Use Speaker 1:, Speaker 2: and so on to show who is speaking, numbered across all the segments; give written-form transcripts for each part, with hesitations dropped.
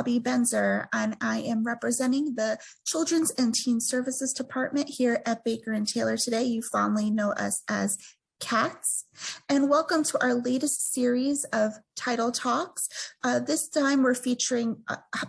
Speaker 1: Bobby Benzer, and I am representing the Children's and Teen Services Department here at Baker and Taylor today. You fondly know us as CATS. And welcome to our latest series of Title Talks. This time we're featuring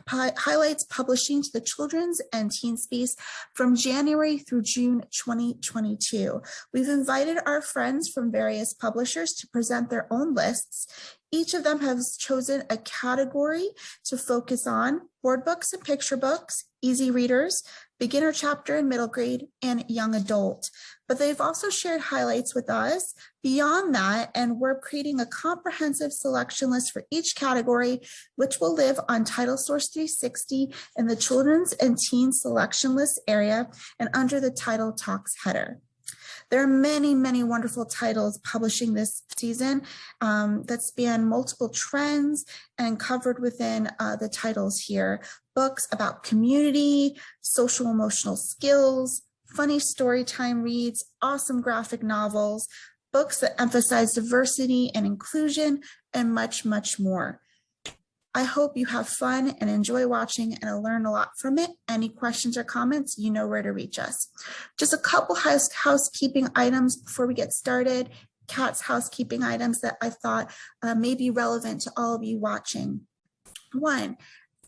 Speaker 1: highlights publishing to the children's and teen space from January through June 2022. We've invited our friends from various publishers to present their own lists. Each of them has chosen a category to focus on: board books and picture books, easy readers, beginner chapter and middle grade, and young adult. But they've also shared highlights with us beyond that, and we're creating a comprehensive selection list for each category, which will live on Title Source 360 in the Children's and Teen Selection List area and under the Title Talks header. There are many, many wonderful titles publishing this season that span multiple trends and covered within the titles here. Books about community, social emotional skills, funny story time reads, awesome graphic novels, books that emphasize diversity and inclusion, and much, much more. I hope you have fun and enjoy watching and learn a lot from it. Any questions or comments, you know where to reach us. Just a couple housekeeping items before we get started. CATS housekeeping items that I thought may be relevant to all of you watching. One,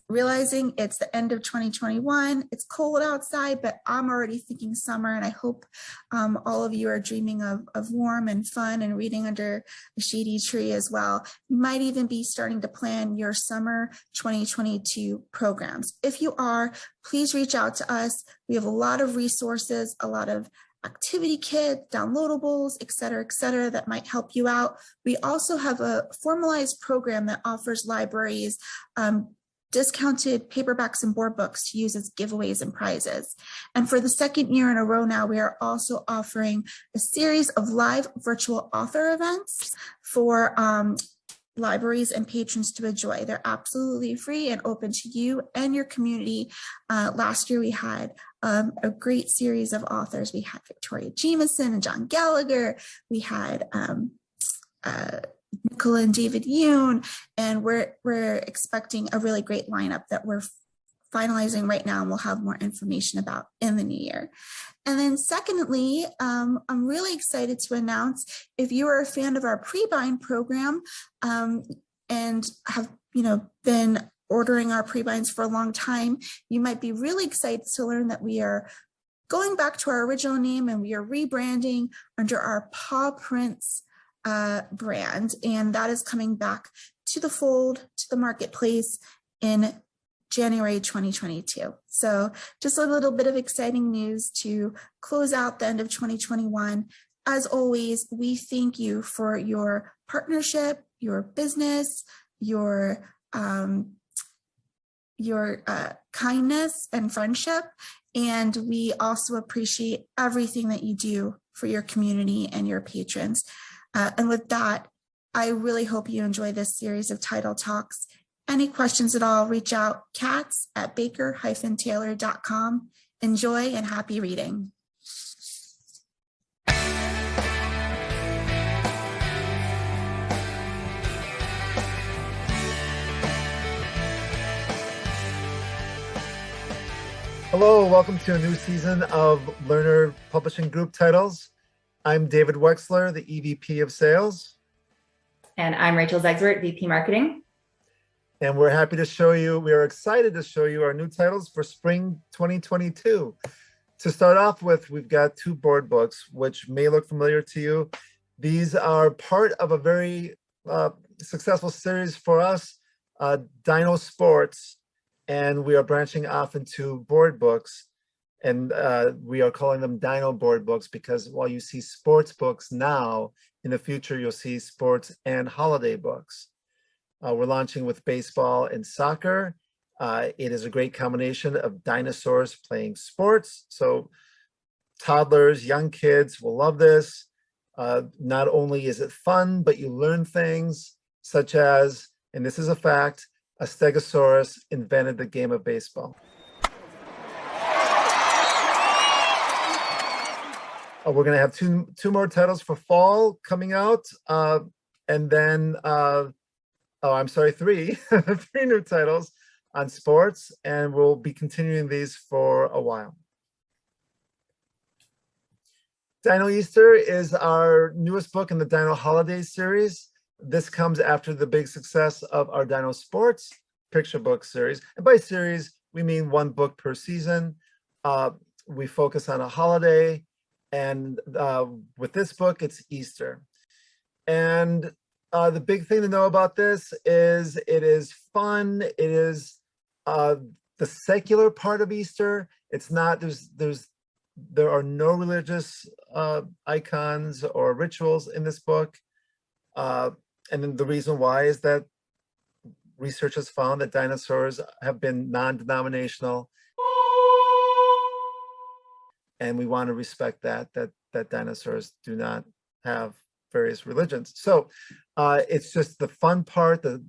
Speaker 1: realizing it's the end of 2021, it's cold outside, but I'm already thinking summer, and I hope all of you are dreaming of warm and fun and reading under a shady tree as well. You might even be starting to plan your summer 2022 programs. If you are, please reach out to us. We have a lot of resources, a lot of activity kits, downloadables, et cetera, that might help you out. We also have a formalized program that offers libraries discounted paperbacks and board books to use as giveaways and prizes. And for the second year in a row now, we are also offering a series of live virtual author events for libraries and patrons to enjoy. They're absolutely free and open to you and your community. Last year we had a great series of authors. We had Victoria Jamieson and John Gallagher. We had Nicola and David Yoon, and we're expecting a really great lineup that we're finalizing right now, and we'll have more information about in the new year. And then secondly, I'm really excited to announce, if you are a fan of our pre-bind program and have been ordering our pre-binds for a long time, you might be really excited to learn that we are going back to our original name, and we are rebranding under our Paw Prints brand, and that is coming back to the fold, to the marketplace in January 2022. So just a little bit of exciting news to close out the end of 2021. As always, we thank you for your partnership, your business, your kindness and friendship, and we also appreciate everything that you do for your community and your patrons. And with that, I really hope you enjoy this series of Title Talks. Any questions at all, reach out, cats@baker-taylor.com. Enjoy and happy reading.
Speaker 2: Hello, welcome to a new season of Learner Publishing Group Titles. I'm David Wexler, the EVP of Sales.
Speaker 3: And I'm Rachel Zegswert, VP Marketing.
Speaker 2: And we're happy to show you, we are excited to show you our new titles for spring 2022. To start off with, we've got two board books, which may look familiar to you. These are part of a very successful series for us, Dino Sports, and we are branching off into board books. And we are calling them Dino board books because while you see sports books now, in the future, you'll see sports and holiday books. We're launching with baseball and soccer. It is a great combination of dinosaurs playing sports. So toddlers, young kids will love this. Not only is it fun, but you learn things such as, and this is a fact, a Stegosaurus invented the game of baseball. We're going to have two more titles for fall coming out, and then, three, three new titles. on sports, and we'll be continuing these for a while. Dino Easter is our newest book in the Dino Holiday series. This comes after the big success of our Dino Sports picture book series. And by series, we mean one book per season. We focus on a holiday, and with this book, it's Easter. And the big thing to know about this is it is fun. It is the secular part of Easter. It's not, there are no religious icons or rituals in this book. And then the reason why is that research has found that dinosaurs have been non-denominational. And we want to respect that dinosaurs do not have various religions. So it's just the fun part, the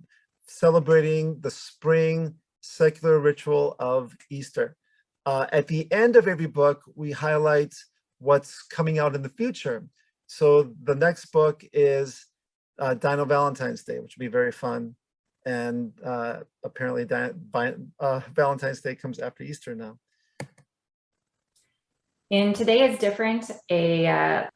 Speaker 2: celebrating the spring secular ritual of Easter. At the end of every book, we highlight what's coming out in the future. So the next book is Dino Valentine's Day, which will be very fun. And apparently Valentine's Day comes after Easter now.
Speaker 3: In Today is Different, a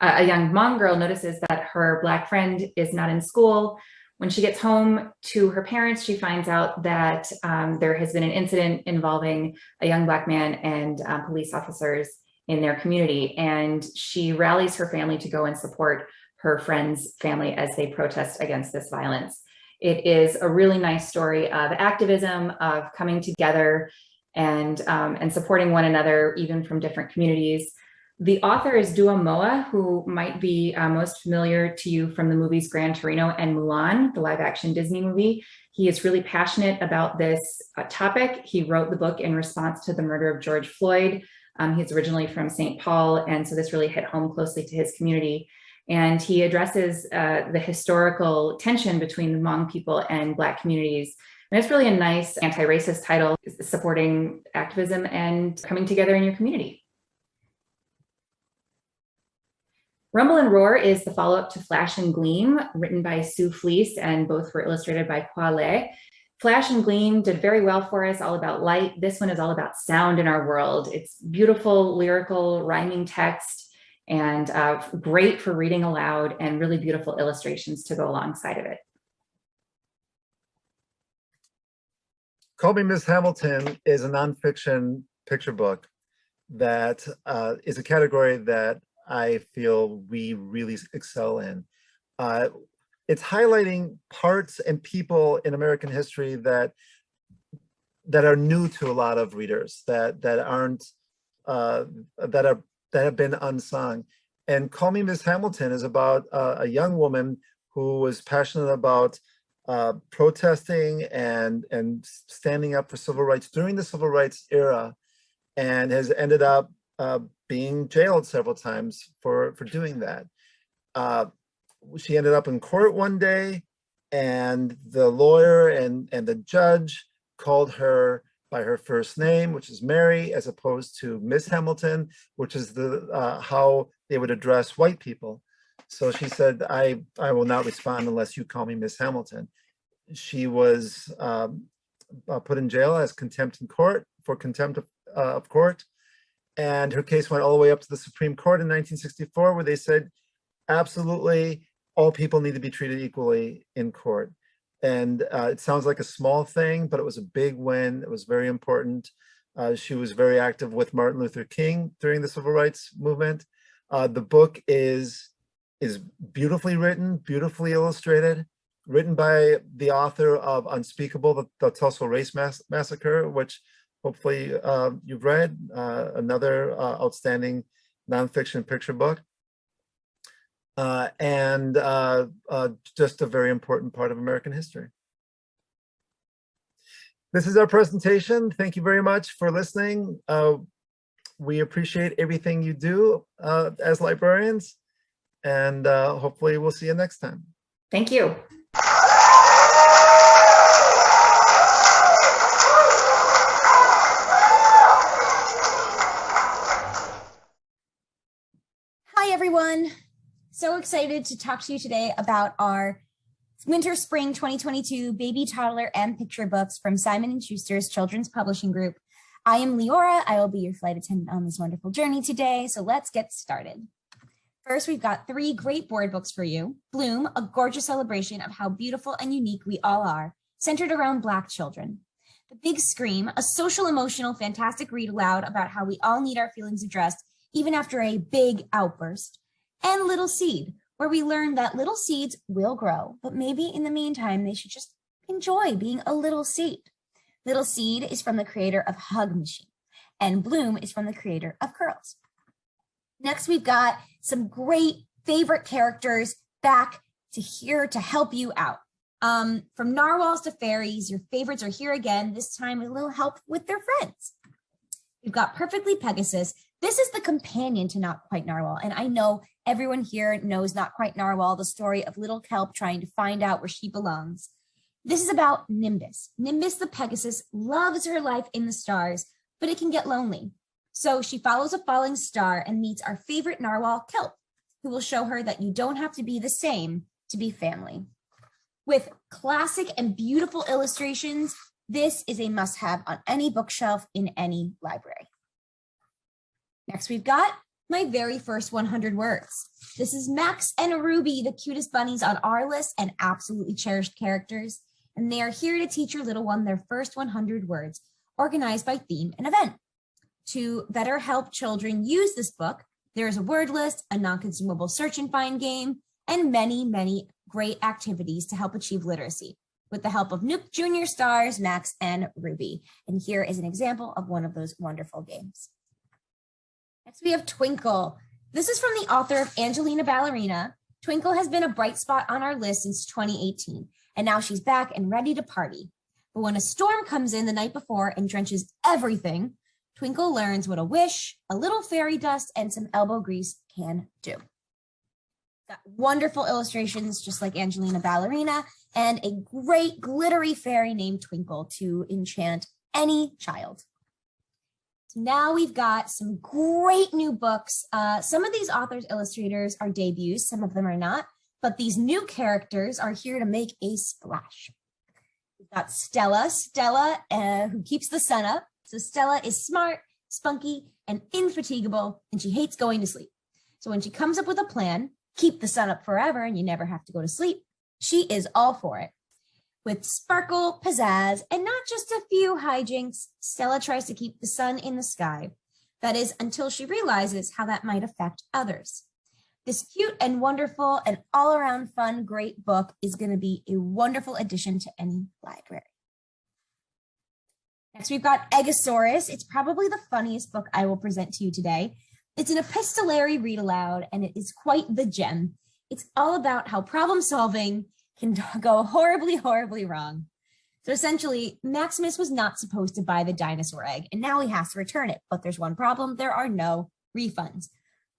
Speaker 3: young Hmong girl notices that her Black friend is not in school. When she gets home to her parents, she finds out that there has been an incident involving a young Black man and police officers in their community. And she rallies her family to go and support her friend's family as they protest against this violence. It is a really nice story of activism, of coming together and supporting one another, even from different communities. The author is Dua Moa, who might be most familiar to you from the movies Gran Torino and Mulan, the live action Disney movie. He is really passionate about this topic. He wrote the book in response to the murder of George Floyd. He's originally from St. Paul, and so this really hit home closely to his community. And he addresses the historical tension between the Hmong people and Black communities. And it's really a nice anti-racist title, supporting activism and coming together in your community. Rumble and Roar is the follow-up to Flash and Gleam, written by Sue Fleece, and both were illustrated by Kwa Le. Flash and Gleam did very well for us, all about light. This one is all about sound in our world. It's beautiful, lyrical, rhyming text, and great for reading aloud, and really beautiful illustrations to go alongside of it.
Speaker 2: Call Me Miss Hamilton is a nonfiction picture book that is a category that I feel we really excel in. It's highlighting parts and people in American history that are new to a lot of readers, that have been unsung. And Call Me Miss Hamilton is about a young woman who was passionate about protesting and standing up for civil rights during the civil rights era, and has ended up being jailed several times for doing that. She ended up in court one day, and the lawyer and the judge called her by her first name, which is Mary, as opposed to Miss Hamilton, which is the how they would address white people. So she said, I will not respond unless you call me Miss Hamilton. She was put in jail as contempt in court, for contempt of court. And her case went all the way up to the Supreme Court in 1964, where they said, absolutely, all people need to be treated equally in court. And it sounds like a small thing, but it was a big win. It was very important. She was very active with Martin Luther King during the civil rights movement. The book is beautifully written, beautifully illustrated, written by the author of Unspeakable, the Tulsa Race Massacre, which hopefully you've read, another outstanding nonfiction picture book. And just a very important part of American history. This is our presentation. Thank you very much for listening. We appreciate everything you do as librarians, and hopefully we'll see you next time.
Speaker 3: Thank you.
Speaker 4: Hi, everyone. So excited to talk to you today about our Winter Spring 2022 Baby, Toddler, and Picture Books from Simon & Schuster's Children's Publishing Group. I am Leora. I will be your flight attendant on this wonderful journey today, so let's get started. First, we've got 3 great board books for you. Bloom, a gorgeous celebration of how beautiful and unique we all are, centered around Black children. The Big Scream, a social, emotional, fantastic read aloud about how we all need our feelings addressed, even after a big outburst. And Little Seed, where we learn that little seeds will grow, but maybe in the meantime, they should just enjoy being a little seed. Little Seed is from the creator of Hug Machine, and Bloom is from the creator of Curls. Next, we've got some great favorite characters back to help you out. From narwhals to fairies, your favorites are here again, this time with a little help with their friends. We've got Perfectly Pegasus. This is the companion to Not Quite Narwhal, and I know everyone here knows Not Quite Narwhal, the story of little kelp trying to find out where she belongs. This is about Nimbus. Nimbus the Pegasus loves her life in the stars, but it can get lonely. So she follows a falling star and meets our favorite narwhal, Kelp, who will show her that you don't have to be the same to be family. With classic and beautiful illustrations, this is a must-have on any bookshelf in any library. Next, we've got my very first 100 words. This is Max and Ruby, the cutest bunnies on our list and absolutely cherished characters. And they are here to teach your little one their first 100 words, organized by theme and event. To better help children use this book, there is a word list, a non-consumable search and find game, and many, many great activities to help achieve literacy with the help of Nook Junior stars, Max and Ruby. And here is an example of one of those wonderful games. Next, we have Twinkle. This is from the author of Angelina Ballerina. Twinkle has been a bright spot on our list since 2018, and now she's back and ready to party. But when a storm comes in the night before and drenches everything, Twinkle learns what a wish, a little fairy dust, and some elbow grease can do. Got wonderful illustrations, just like Angelina Ballerina, and a great glittery fairy named Twinkle to enchant any child. So now we've got some great new books. Some of these authors' illustrators are debuts, some of them are not, but these new characters are here to make a splash. We've got Stella, who keeps the sun up. So Stella is smart, spunky, and indefatigable, and she hates going to sleep. So when she comes up with a plan, keep the sun up forever and you never have to go to sleep, she is all for it. With sparkle, pizzazz, and not just a few hijinks, Stella tries to keep the sun in the sky. That is, until she realizes how that might affect others. This cute and wonderful and all-around fun, great book is going to be a wonderful addition to any library. Next, we've got Eggosaurus. It's probably the funniest book I will present to you today. It's an epistolary read aloud, and it is quite the gem. It's all about how problem solving can go horribly, horribly wrong. So essentially, Maximus was not supposed to buy the dinosaur egg, and now he has to return it. But there's one problem: there are no refunds.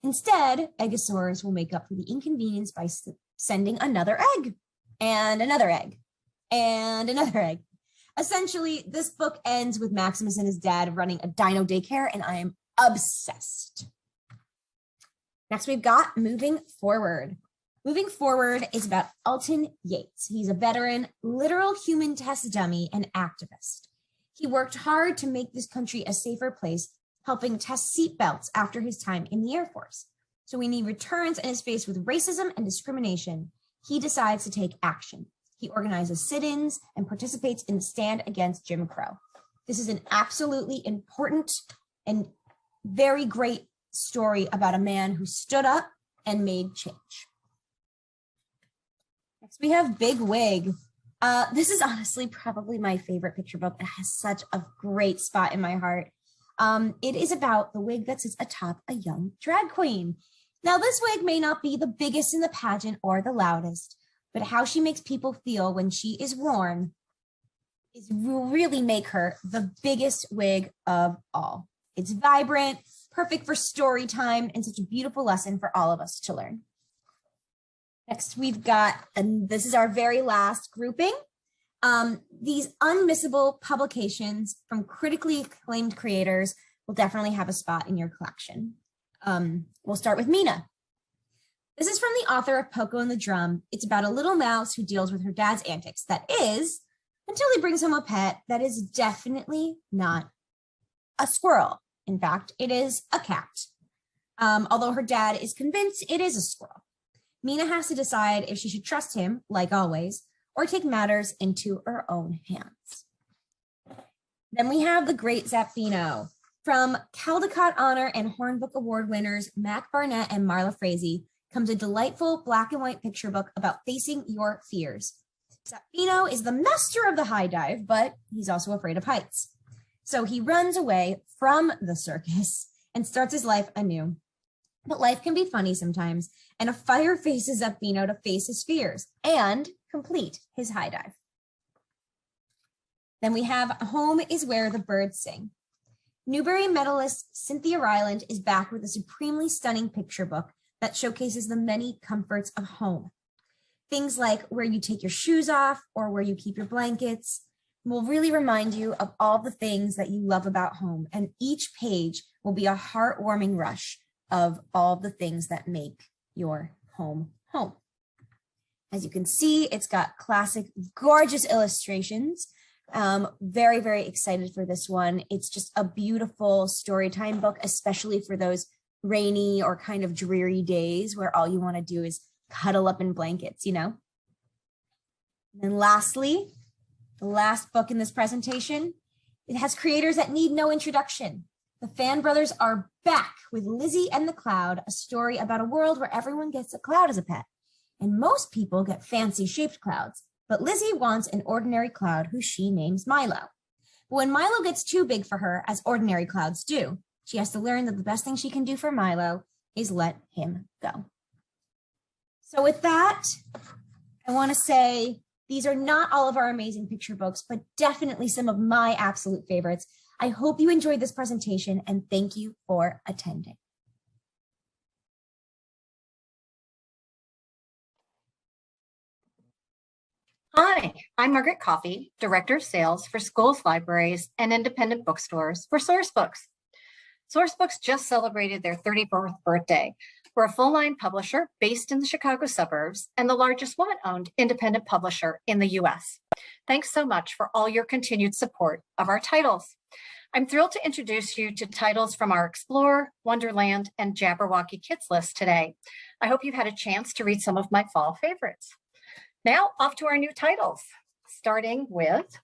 Speaker 4: Instead, Eggosaurus will make up for the inconvenience by sending another egg, and another egg, and another egg. Essentially, this book ends with Maximus and his dad running a dino daycare, and I am obsessed. Next, we've got Moving Forward. Moving Forward is about Alton Yates. He's a veteran, literal human test dummy and activist. He worked hard to make this country a safer place, helping test seatbelts after his time in the Air Force. So when he returns and is faced with racism and discrimination, he decides to take action. He organizes sit-ins and participates in the stand against Jim Crow. This is an absolutely important and very great story about a man who stood up and made change. Next, we have Big Wig. This is honestly probably my favorite picture book. It has such a great spot in my heart. It is about the wig that sits atop a young drag queen. Now, this wig may not be the biggest in the pageant or the loudest, but how she makes people feel when she is worn will really make her the biggest wig of all. It's vibrant, perfect for story time, and such a beautiful lesson for all of us to learn. Next, we've got, and this is our very last grouping, these unmissable publications from critically acclaimed creators will definitely have a spot in your collection. We'll start with Mina. This is from the author of Poco and the Drum. It's about a little mouse who deals with her dad's antics. That is, until he brings home a pet that is definitely not a squirrel. In fact, it is a cat. Although her dad is convinced it is a squirrel. Mina has to decide if she should trust him, like always, or take matters into her own hands. Then we have The Great Zappino. From Caldecott Honor and Hornbook Award winners Mac Barnett and Marla Frazee comes a delightful black and white picture book about facing your fears. Zappino is the master of the high dive, but he's also afraid of heights. So he runs away from the circus and starts his life anew. But life can be funny sometimes, and a fire faces Zappino to face his fears and complete his high dive. Then we have Home is Where the Birds Sing. Newbery medalist Cynthia Ryland is back with a supremely stunning picture book that showcases the many comforts of home. Things like where you take your shoes off or where you keep your blankets will really remind you of all the things that you love about home. And each page will be a heartwarming rush of all the things that make your home home. As you can see, it's got classic, gorgeous illustrations. Very, very excited for this one. It's just a beautiful story time book, especially for those rainy or kind of dreary days where all you want to do is cuddle up in blankets, you know? And then lastly, the last book in this presentation, it has creators that need no introduction. The Fan Brothers are back with Lizzie and the Cloud, a story about a world where everyone gets a cloud as a pet. And most people get fancy shaped clouds, but Lizzie wants an ordinary cloud who she names Milo. But when Milo gets too big for her, as ordinary clouds do, she has to learn that the best thing she can do for Milo is let him go. So with that, I want to say these are not all of our amazing picture books, but definitely some of my absolute favorites. I hope you enjoyed this presentation and thank you for attending.
Speaker 5: Hi, I'm Margaret Coffey, Director of Sales for Schools, Libraries, and Independent Bookstores for Source Books. Source Books just celebrated their 34th birthday. We're a full-line publisher based in the Chicago suburbs and the largest woman-owned independent publisher in the U.S. Thanks so much for all your continued support of our titles. I'm thrilled to introduce you to titles from our Explore, Wonderland, and Jabberwocky Kids list today. I hope you've had a chance to read some of my fall favorites. Now off to our new titles, starting with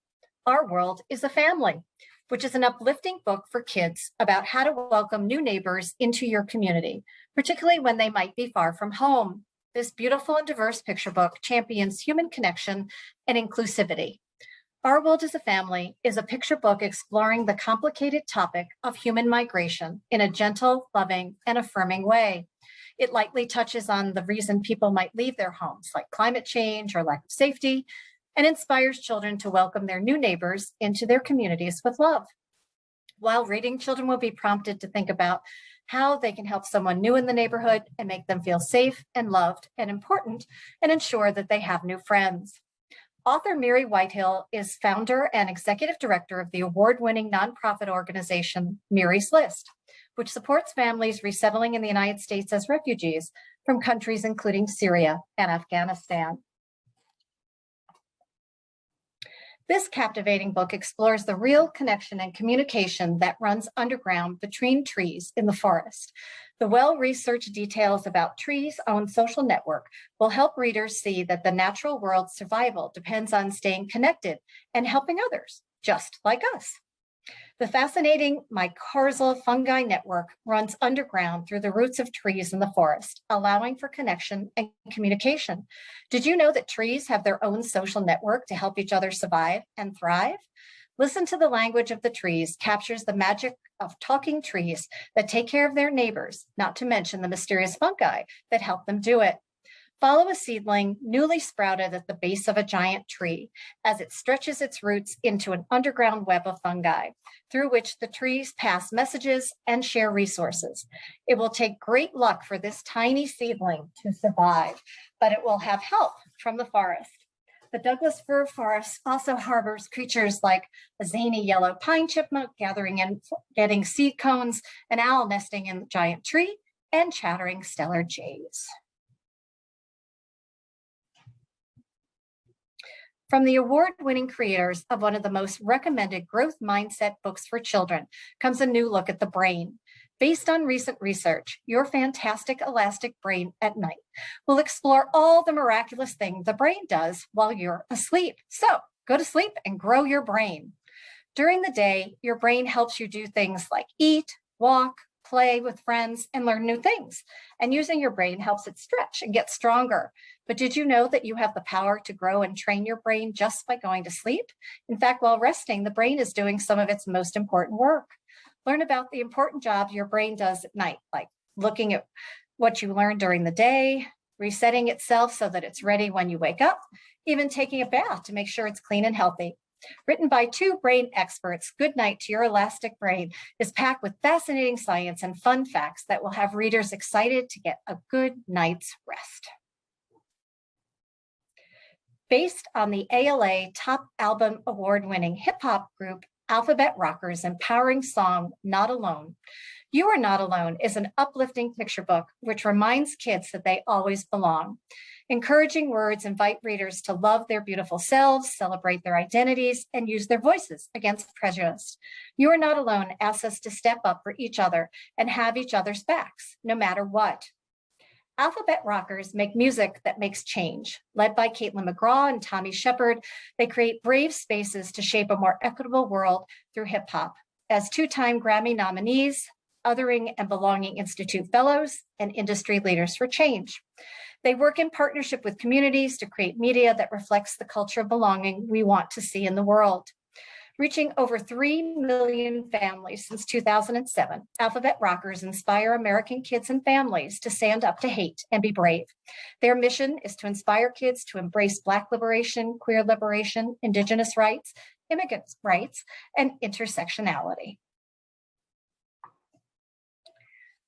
Speaker 5: Our World is a Family, which is an uplifting book for kids about how to welcome new neighbors into your community, particularly when they might be far from home. This beautiful and diverse picture book champions human connection and inclusivity. Our World is a Family is a picture book exploring the complicated topic of human migration in a gentle, loving, and affirming way. It lightly touches on the reason people might leave their homes, like climate change or lack of safety, and inspires children to welcome their new neighbors into their communities with love. While reading, children will be prompted to think about how they can help someone new in the neighborhood and make them feel safe and loved and important and ensure that they have new friends. Author Miri Whitehill is founder and executive director of the award-winning nonprofit organization Miri's List, which supports families resettling in the United States as refugees from countries including Syria and Afghanistan. This captivating book explores the real connection and communication that runs underground between trees in the forest. The well-researched details about trees' own social network will help readers see that the natural world's survival depends on staying connected and helping others, just like us. The fascinating mycorrhizal fungi network runs underground through the roots of trees in the forest, allowing for connection and communication. Did you know that trees have their own social network to help each other survive and thrive? Listen to the language of the trees captures the magic of talking trees that take care of their neighbors, not to mention the mysterious fungi that help them do it. Follow a seedling newly sprouted at the base of a giant tree as it stretches its roots into an underground web of fungi through which the trees pass messages and share resources. It will take great luck for this tiny seedling to survive, but it will have help from the forest. The Douglas fir forest also harbors creatures like a zany yellow pine chipmunk gathering and getting seed cones, an owl nesting in the giant tree, and chattering stellar jays. From the award-winning creators of one of the most recommended growth mindset books for children comes a new look at the brain. Based on recent research, your fantastic elastic brain at night will explore all the miraculous things the brain does while you're asleep. So go to sleep and grow your brain. During the day, your brain helps you do things like eat, walk, play with friends, and learn new things. And using your brain helps it stretch and get stronger. But did you know that you have the power to grow and train your brain just by going to sleep? In fact, while resting, the brain is doing some of its most important work. Learn about the important jobs your brain does at night, like looking at what you learned during the day, resetting itself so that it's ready when you wake up, even taking a bath to make sure it's clean and healthy. Written by two brain experts, Good Night to Your Elastic Brain is packed with fascinating science and fun facts that will have readers excited to get a good night's rest. Based on the ALA Top Album Award-winning hip-hop group Alphabet Rockers' empowering song, Not Alone, You Are Not Alone is an uplifting picture book which reminds kids that they always belong. Encouraging words invite readers to love their beautiful selves, celebrate their identities, and use their voices against prejudice. You Are Not Alone asks us to step up for each other and have each other's backs, no matter what. Alphabet Rockers make music that makes change. Led by Caitlin McGraw and Tommy Shepard, they create brave spaces to shape a more equitable world through hip hop. As two-time Grammy nominees, Othering and Belonging Institute Fellows, and industry leaders for change. They work in partnership with communities to create media that reflects the culture of belonging we want to see in the world. Reaching over 3 million families since 2007, Alphabet Rockers inspire American kids and families to stand up to hate and be brave. Their mission is to inspire kids to embrace Black liberation, queer liberation, Indigenous rights, immigrant rights, and intersectionality.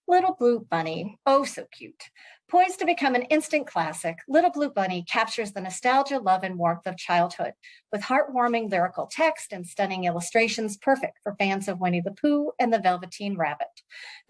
Speaker 5: Little Blue Bunny, oh so cute. Poised to become an instant classic, Little Blue Bunny captures the nostalgia, love, and warmth of childhood with heartwarming lyrical text and stunning illustrations perfect for fans of Winnie the Pooh and the Velveteen Rabbit.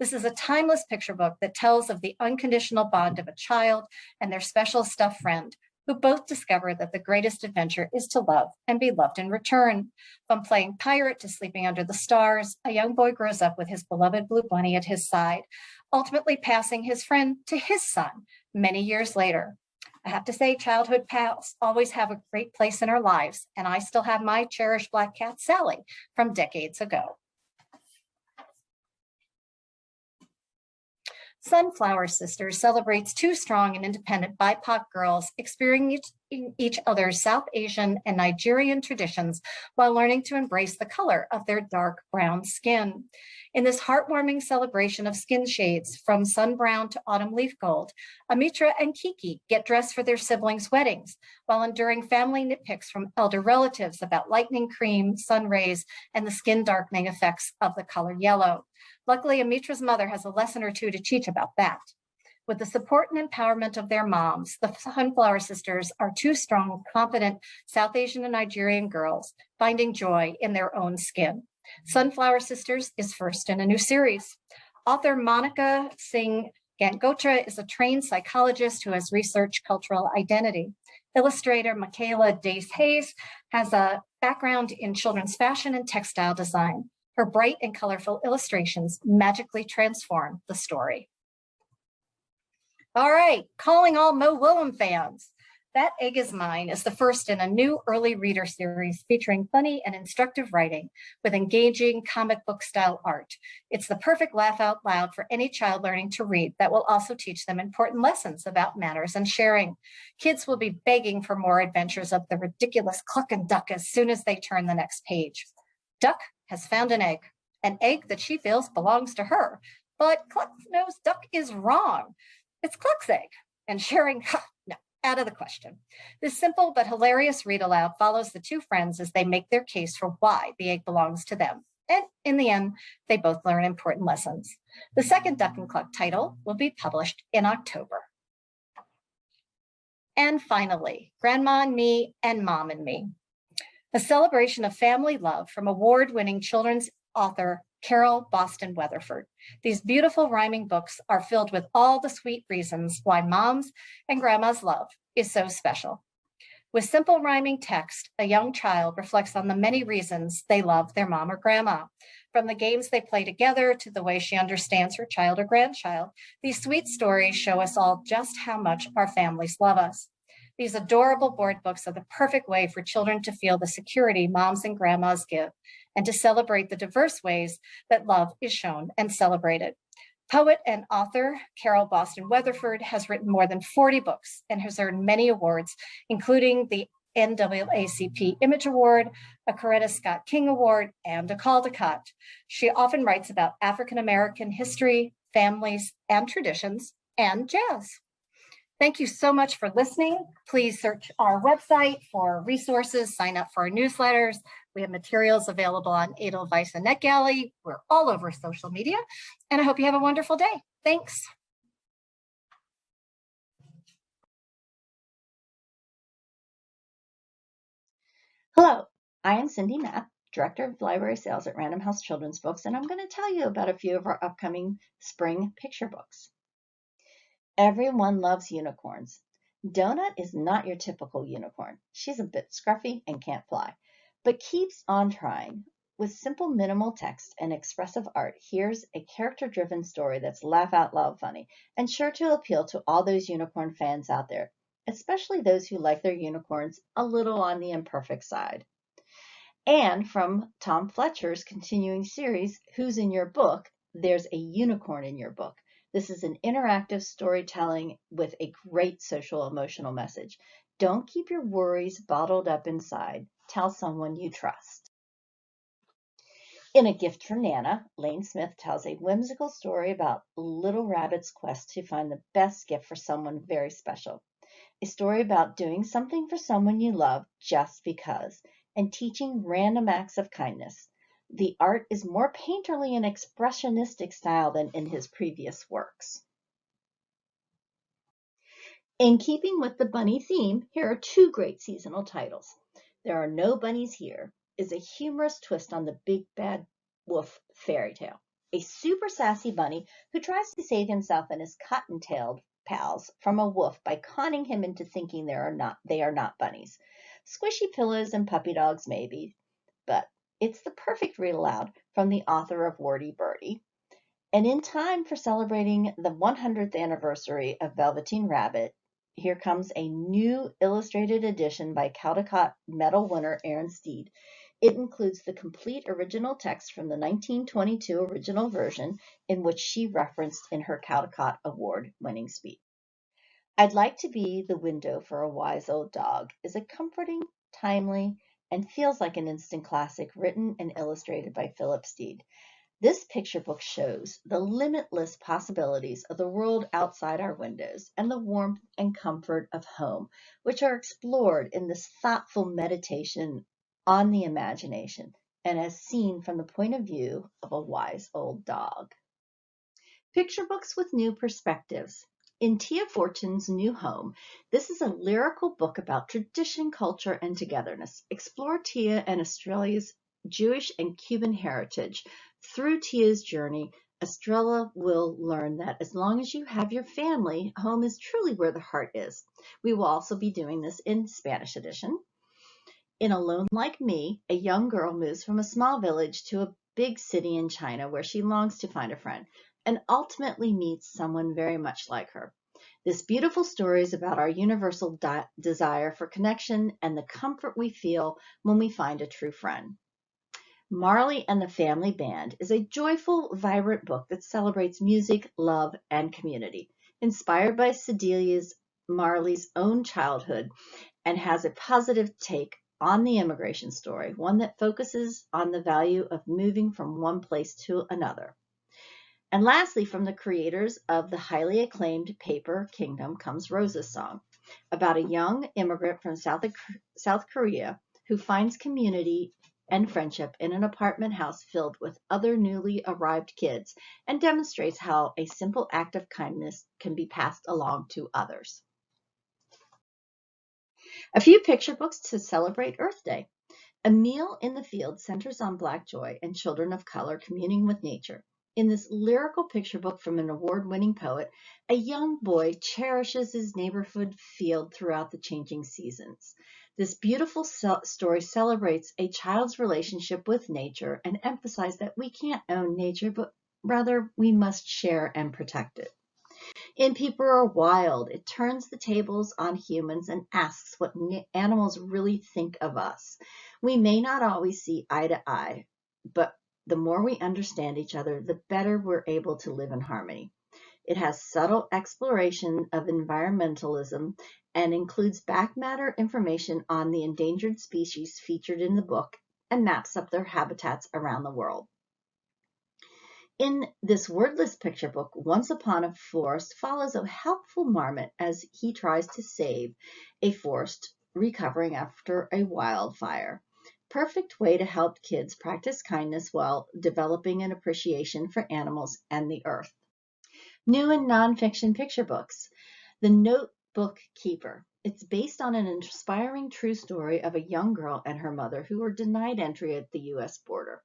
Speaker 5: This is a timeless picture book that tells of the unconditional bond of a child and their special stuffed friend, who both discover that the greatest adventure is to love and be loved in return. From playing pirate to sleeping under the stars, a young boy grows up with his beloved Blue Bunny at his side, ultimately passing his friend to his son many years later. I have to say, childhood pals always have a great place in our lives, and I still have my cherished black cat, Sally, from decades ago. Sunflower Sisters celebrates two strong and independent BIPOC girls experiencing each other's South Asian and Nigerian traditions while learning to embrace the color of their dark brown skin. In this heartwarming celebration of skin shades from sun brown to autumn leaf gold, Amitra and Kiki get dressed for their siblings' weddings while enduring family nitpicks from elder relatives about lightning cream, sun rays, and the skin darkening effects of the color yellow. Luckily, Amitra's mother has a lesson or two to teach about that. With the support and empowerment of their moms, the Sunflower Sisters are two strong, confident South Asian and Nigerian girls finding joy in their own skin. Sunflower Sisters is first in a new series. Author Monica Singh Gangotra is a trained psychologist who has researched cultural identity. Illustrator Michaela Dace-Hayes has a background in children's fashion and textile design. Her bright and colorful illustrations magically transform the story. All right, calling all Mo Willem fans. That Egg Is Mine is the first in a new early reader series featuring funny and instructive writing with engaging comic book style art. It's the perfect laugh out loud for any child learning to read that will also teach them important lessons about manners and sharing. Kids will be begging for more adventures of the ridiculous Cluck and Duck as soon as they turn the next page. Duck has found an egg that she feels belongs to her, but Cluck knows Duck is wrong. It's Cluck's egg, and sharing, no, out of the question. This simple but hilarious read aloud follows the two friends as they make their case for why the egg belongs to them. And in the end, they both learn important lessons. The second Duck and Cluck title will be published in October. And finally, Grandma and Me and Mom and Me, a celebration of family love from award-winning children's author Carol Boston Weatherford. These beautiful rhyming books are filled with all the sweet reasons why mom's and grandma's love is so special. With simple rhyming text, a young child reflects on the many reasons they love their mom or grandma. From the games they play together to the way she understands her child or grandchild, these sweet stories show us all just how much our families love us. These adorable board books are the perfect way for children to feel the security moms and grandmas give and to celebrate the diverse ways that love is shown and celebrated. Poet and author Carol Boston Weatherford has written more than 40 books and has earned many awards, including the NAACP Image Award, a Coretta Scott King Award, and a Caldecott. She often writes about African American history, families, and traditions, and jazz. Thank you so much for listening. Please search our website for resources, sign up for our newsletters. We have materials available on Edelweiss and NetGalley. We're all over social media, and I hope you have a wonderful day. Thanks.
Speaker 6: Hello, I am Cindy Knapp, Director of Library Sales at Random House Children's Books, and I'm going to tell you about a few of our upcoming spring picture books. Everyone loves unicorns. Donut is not your typical unicorn. She's a bit scruffy and can't fly, but keeps on trying. With simple minimal text and expressive art, here's a character-driven story that's laugh out loud funny and sure to appeal to all those unicorn fans out there, especially those who like their unicorns a little on the imperfect side. And from Tom Fletcher's continuing series, Who's in Your Book? There's a Unicorn in Your Book. This is an interactive storytelling with a great social emotional message. Don't keep your worries bottled up inside. Tell someone you trust. In A Gift for Nana, Lane Smith tells a whimsical story about Little Rabbit's quest to find the best gift for someone very special. A story about doing something for someone you love just because, and teaching random acts of kindness. The art is more painterly and expressionistic style than in his previous works. In keeping with the bunny theme, here are two great seasonal titles. There Are No Bunnies Here is a humorous twist on the Big Bad Wolf fairy tale. A super sassy bunny who tries to save himself and his cotton-tailed pals from a wolf by conning him into thinking they are not bunnies. Squishy pillows and puppy dogs maybe, but it's the perfect read aloud from the author of Wordy Birdie. And in time for celebrating the 100th anniversary of Velveteen Rabbit, here comes a new illustrated edition by Caldecott Medal winner Aaron Steed. It includes the complete original text from the 1922 original version, in which she referenced in her Caldecott Award-winning speech. I'd Like to Be the Window for a Wise Old Dog is a comforting, timely, and feels like an instant classic written and illustrated by Philip Steed. This picture book shows the limitless possibilities of the world outside our windows and the warmth and comfort of home, which are explored in this thoughtful meditation on the imagination and as seen from the point of view of a wise old dog. Picture books with new perspectives. In Tia Fortune's New Home, this is a lyrical book about tradition, culture, and togetherness. Explore Tia and Australia's Jewish and Cuban heritage. Through Tia's journey, Estrella will learn that as long as you have your family, home is truly where the heart is. We will also be doing this in Spanish edition. In Alone Like Me, a young girl moves from a small village to a big city in China where she longs to find a friend and ultimately meets someone very much like her. This beautiful story is about our universal desire for connection and the comfort we feel when we find a true friend. Marley and the Family Band is a joyful, vibrant book that celebrates music, love, and community. Inspired by Cedelia's Marley's own childhood and has a positive take on the immigration story, one that focuses on the value of moving from one place to another. And lastly, from the creators of the highly acclaimed Paper Kingdom comes Rosa's Song, about a young immigrant from South Korea who finds community and friendship in an apartment house filled with other newly arrived kids and demonstrates how a simple act of kindness can be passed along to others. A few picture books to celebrate Earth Day. A Meal in the Field centers on Black joy and children of color communing with nature. In this lyrical picture book from an award-winning poet, a young boy cherishes his neighborhood field throughout the changing seasons. This beautiful story celebrates a child's relationship with nature and emphasizes that we can't own nature, but rather we must share and protect it. In People Are Wild, it turns the tables on humans and asks what animals really think of us. We may not always see eye to eye, but the more we understand each other, the better we're able to live in harmony. It has subtle exploration of environmentalism and includes back matter information on the endangered species featured in the book and maps up their habitats around the world. In this wordless picture book, Once Upon a Forest follows a helpful marmot as he tries to save a forest recovering after a wildfire. Perfect way to help kids practice kindness while developing an appreciation for animals and the earth. New and nonfiction picture books. The Notebook Keeper. It's based on an inspiring true story of a young girl and her mother who were denied entry at the U.S. border.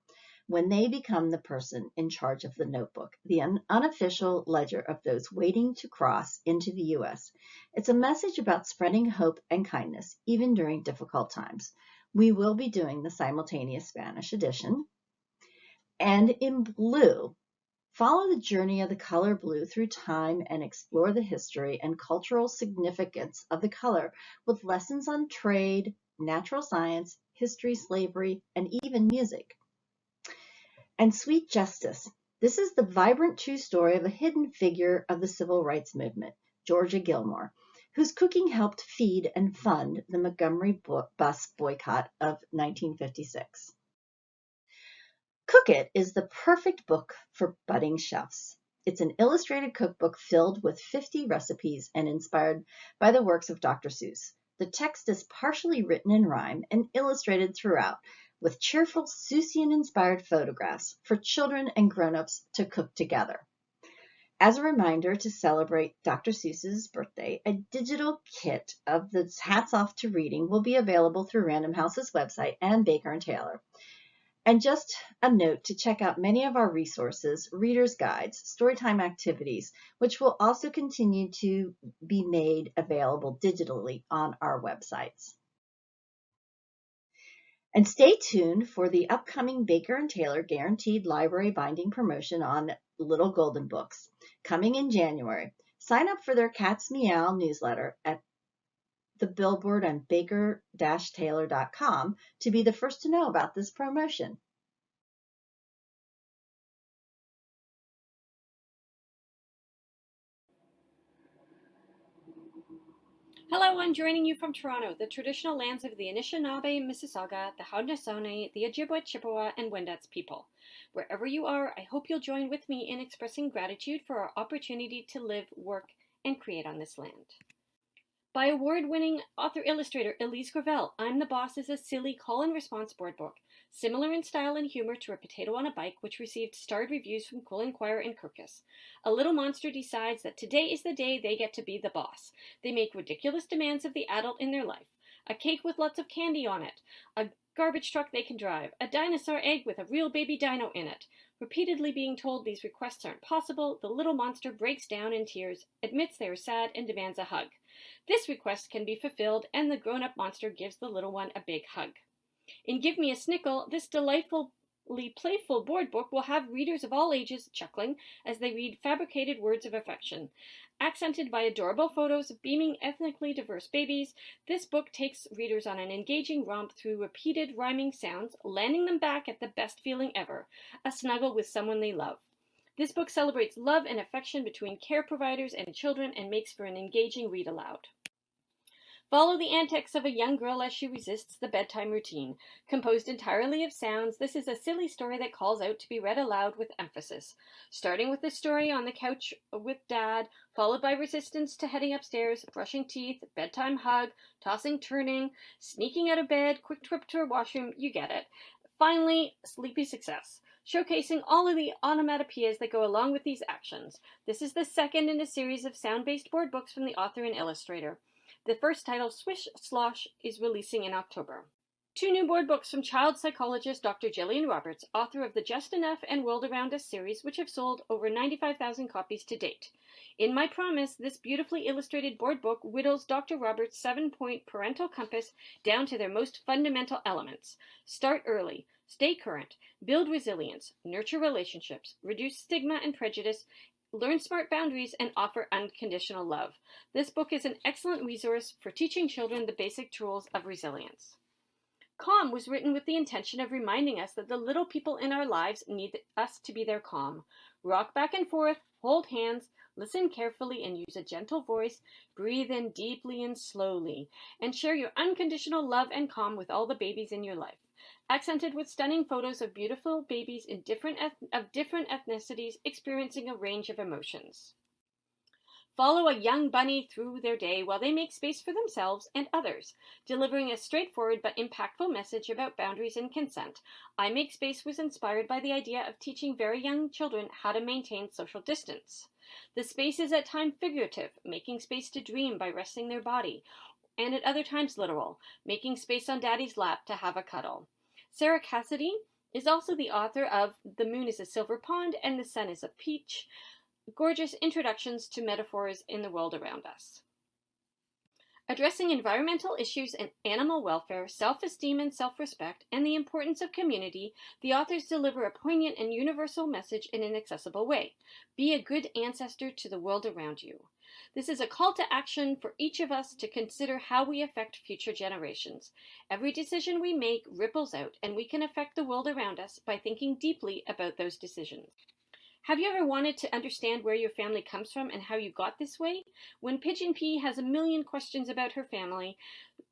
Speaker 6: When they become the person in charge of the notebook, the unofficial ledger of those waiting to cross into the U.S. It's a message about spreading hope and kindness, even during difficult times. We will be doing the simultaneous Spanish edition. And in blue, follow the journey of the color blue through time and explore the history and cultural significance of the color with lessons on trade, natural science, history, slavery, and even music. And Sweet Justice. This is the vibrant true story of a hidden figure of the civil rights movement, Georgia Gilmore, whose cooking helped feed and fund the Montgomery bus boycott of 1956. Cook It is the perfect book for budding chefs. It's an illustrated cookbook filled with 50 recipes and inspired by the works of Dr. Seuss. The text is partially written in rhyme and illustrated throughout, with cheerful Seussian-inspired photographs for children and grown-ups to cook together. As a reminder to celebrate Dr. Seuss's birthday, a digital kit of the Hats Off to Reading will be available through Random House's website and Baker & Taylor. And just a note to check out many of our resources, reader's guides, storytime activities, which will also continue to be made available digitally on our websites. And stay tuned for the upcoming Baker & Taylor Guaranteed Library Binding promotion on Little Golden Books, coming in January. Sign up for their Cat's Meow newsletter at the billboard on baker-taylor.com to be the first to know about this promotion.
Speaker 7: Hello, I'm joining you from Toronto, the traditional lands of the Anishinaabe, Mississauga, the Haudenosaunee, the Ojibwe, Chippewa, and Wendat's people. Wherever you are, I hope you'll join with me in expressing gratitude for our opportunity to live, work, and create on this land. By award-winning author-illustrator Elise Gravel, I'm the Boss is a silly call-and-response board book, similar in style and humor to A Potato on a Bike, which received starred reviews from Cool Inquirer and Kirkus. A little monster decides that today is the day they get to be the boss. They make ridiculous demands of the adult in their life. A cake with lots of candy on it, a garbage truck they can drive, a dinosaur egg with a real baby dino in it. Repeatedly being told these requests aren't possible, the little monster breaks down in tears, admits they are sad, and demands a hug. This request can be fulfilled, and the grown-up monster gives the little one a big hug. In Give Me a Snickle, this delightfully playful board book will have readers of all ages chuckling as they read fabricated words of affection. Accented by adorable photos of beaming ethnically diverse babies, this book takes readers on an engaging romp through repeated rhyming sounds, landing them back at the best feeling ever, a snuggle with someone they love. This book celebrates love and affection between care providers and children and makes for an engaging read aloud. Follow the antics of a young girl as she resists the bedtime routine. Composed entirely of sounds, this is a silly story that calls out to be read aloud with emphasis. Starting with the story on the couch with Dad, followed by resistance to heading upstairs, brushing teeth, bedtime hug, tossing, turning, sneaking out of bed, quick trip to her washroom, you get it. Finally, sleepy success, showcasing all of the onomatopoeias that go along with these actions. This is the second in a series of sound-based board books from the author and illustrator. The first title, Swish Slosh, is releasing in October. Two new board books from child psychologist Dr. Jillian Roberts, author of the Just Enough and World Around Us series, which have sold over 95,000 copies to date. In My Promise, this beautifully illustrated board book whittles Dr. Roberts' 7-point parental compass down to their most fundamental elements. Start early, stay current, build resilience, nurture relationships, reduce stigma and prejudice, learn smart boundaries, and offer unconditional love. This book is an excellent resource for teaching children the basic tools of resilience. Calm was written with the intention of reminding us that the little people in our lives need us to be their calm. Rock back and forth, hold hands, listen carefully and use a gentle voice, breathe in deeply and slowly, and share your unconditional love and calm with all the babies in your life. Accented with stunning photos of beautiful babies in different ethnicities experiencing a range of emotions. Follow a young bunny through their day while they make space for themselves and others, delivering a straightforward but impactful message about boundaries and consent. I Make Space was inspired by the idea of teaching very young children how to maintain social distance. The space is at times figurative, making space to dream by resting their body, and at other times literal, making space on daddy's lap to have a cuddle. Sarah Cassidy is also the author of The Moon is a Silver Pond and the Sun is a Peach, gorgeous introductions to metaphors in the world around us. Addressing environmental issues and animal welfare, self-esteem and self-respect, and the importance of community, the authors deliver a poignant and universal message in an accessible way. Be a good ancestor to the world around you. This is a call to action for each of us to consider how we affect future generations. Every decision we make ripples out, and we can affect the world around us by thinking deeply about those decisions. Have you ever wanted to understand where your family comes from and how you got this way? When Pigeon P has a million questions about her family,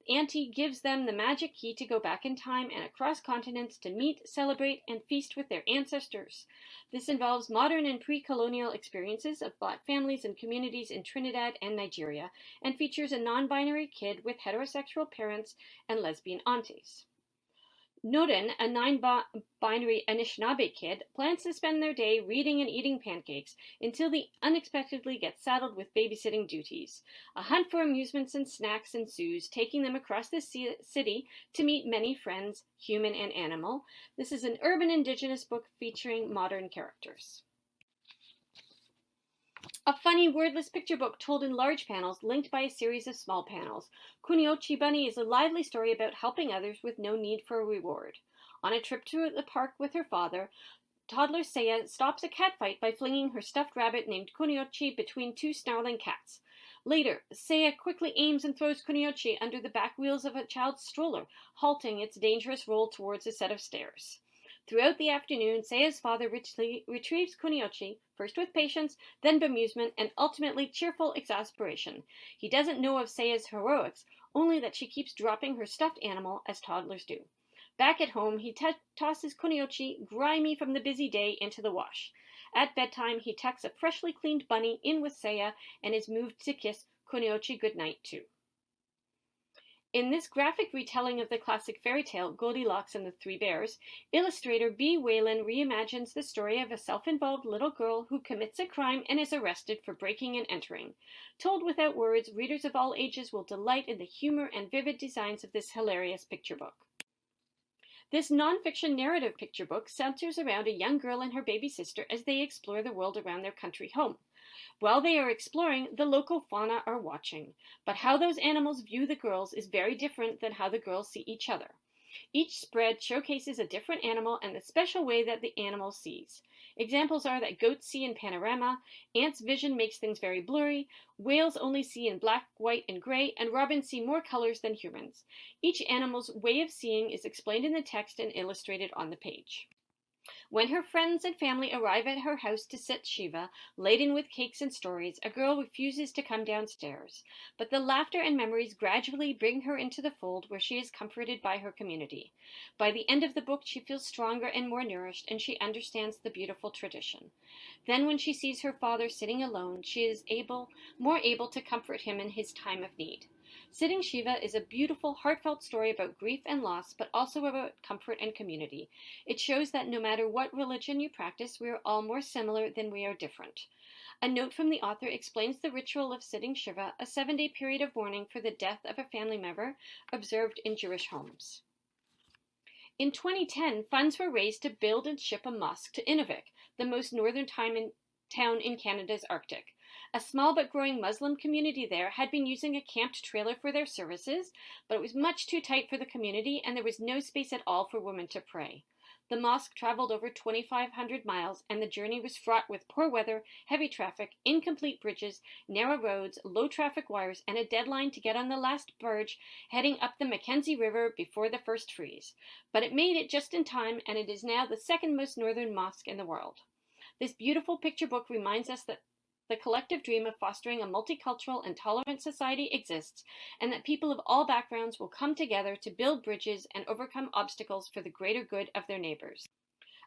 Speaker 7: Auntie gives them the magic key to go back in time and across continents to meet, celebrate, and feast with their ancestors. This involves modern and pre-colonial experiences of Black families and communities in Trinidad and Nigeria, and features a non-binary kid with heterosexual parents and lesbian aunties. Noden, a non-binary Anishinaabe kid, plans to spend their day reading and eating pancakes until they unexpectedly get saddled with babysitting duties. A hunt for amusements and snacks ensues, taking them across the city to meet many friends, human and animal. This is an urban indigenous book featuring modern characters. A funny, wordless picture book told in large panels, linked by a series of small panels. Kuniochi Bunny is a lively story about helping others with no need for a reward. On a trip to the park with her father, toddler Seiya stops a cat fight by flinging her stuffed rabbit named Kuniochi between two snarling cats. Later, Seiya quickly aims and throws Kuniochi under the back wheels of a child's stroller, halting its dangerous roll towards a set of stairs. Throughout the afternoon, Seiya's father retrieves Kuniochi, first with patience, then bemusement, and ultimately cheerful exasperation. He doesn't know of Seiya's heroics, only that she keeps dropping her stuffed animal, as toddlers do. Back at home, he tosses Kuniochi, grimy from the busy day, into the wash. At bedtime, he tucks a freshly cleaned bunny in with Seiya and is moved to kiss Kuniochi goodnight too. In this graphic retelling of the classic fairy tale Goldilocks and the Three Bears, illustrator B. Whalen reimagines the story of a self-involved little girl who commits a crime and is arrested for breaking and entering. Told without words, readers of all ages will delight in the humor and vivid designs of this hilarious picture book. This nonfiction narrative picture book centers around a young girl and her baby sister as they explore the world around their country home. While they are exploring, the local fauna are watching, but how those animals view the girls is very different than how the girls see each other. Each spread showcases a different animal and the special way that the animal sees. Examples are that goats see in panorama, ants' vision makes things very blurry, whales only see in black, white, and gray, and robins see more colors than humans. Each animal's way of seeing is explained in the text and illustrated on the page. When her friends and family arrive at her house to sit Shiva, laden with cakes and stories, a girl refuses to come downstairs. But the laughter and memories gradually bring her into the fold where she is comforted by her community. By the end of the book, she feels stronger and more nourished, and she understands the beautiful tradition. Then when she sees her father sitting alone, she is more able to comfort him in his time of need. Sitting Shiva is a beautiful, heartfelt story about grief and loss, but also about comfort and community. It shows that no matter what religion you practice, we are all more similar than we are different. A note from the author explains the ritual of sitting Shiva, a 7-day period of mourning for the death of a family member observed in Jewish homes. In 2010, funds were raised to build and ship a mosque to Inuvik, the most northern town in Canada's Arctic. A small but growing Muslim community there had been using a camped trailer for their services, but it was much too tight for the community and there was no space at all for women to pray. The mosque traveled over 2,500 miles and the journey was fraught with poor weather, heavy traffic, incomplete bridges, narrow roads, low traffic wires, and a deadline to get on the last barge heading up the Mackenzie River before the first freeze. But it made it just in time, and it is now the second most northern mosque in the world. This beautiful picture book reminds us that the collective dream of fostering a multicultural and tolerant society exists, and that people of all backgrounds will come together to build bridges and overcome obstacles for the greater good of their neighbors.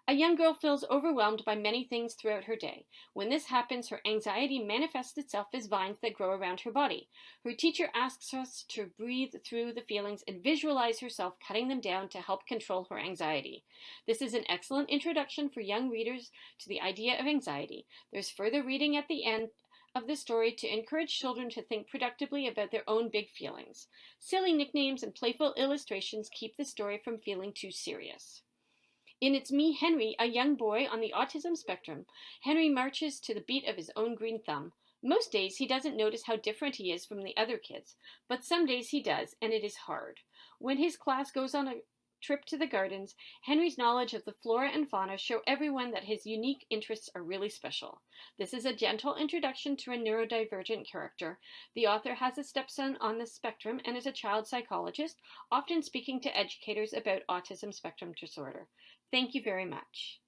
Speaker 7: A young girl feels overwhelmed by many things throughout her day. When this happens, her anxiety manifests itself as vines that grow around her body. Her teacher asks us to breathe through the feelings and visualize herself cutting them down to help control her anxiety. This is an excellent introduction for young readers to the idea of anxiety. There's further reading at the end of the story to encourage children to think productively about their own big feelings. Silly nicknames and playful illustrations keep the story from feeling too serious. In It's Me, Henry, a young boy on the autism spectrum, Henry marches to the beat of his own green thumb. Most days he doesn't notice how different he is from the other kids, but some days he does, and it is hard. When his class goes on a trip to the gardens, Henry's knowledge of the flora and fauna show everyone that his unique interests are really special. This is a gentle introduction to a neurodivergent character. The author has a stepson on the spectrum and is a child psychologist, often speaking to educators about autism spectrum disorder. Thank you very much.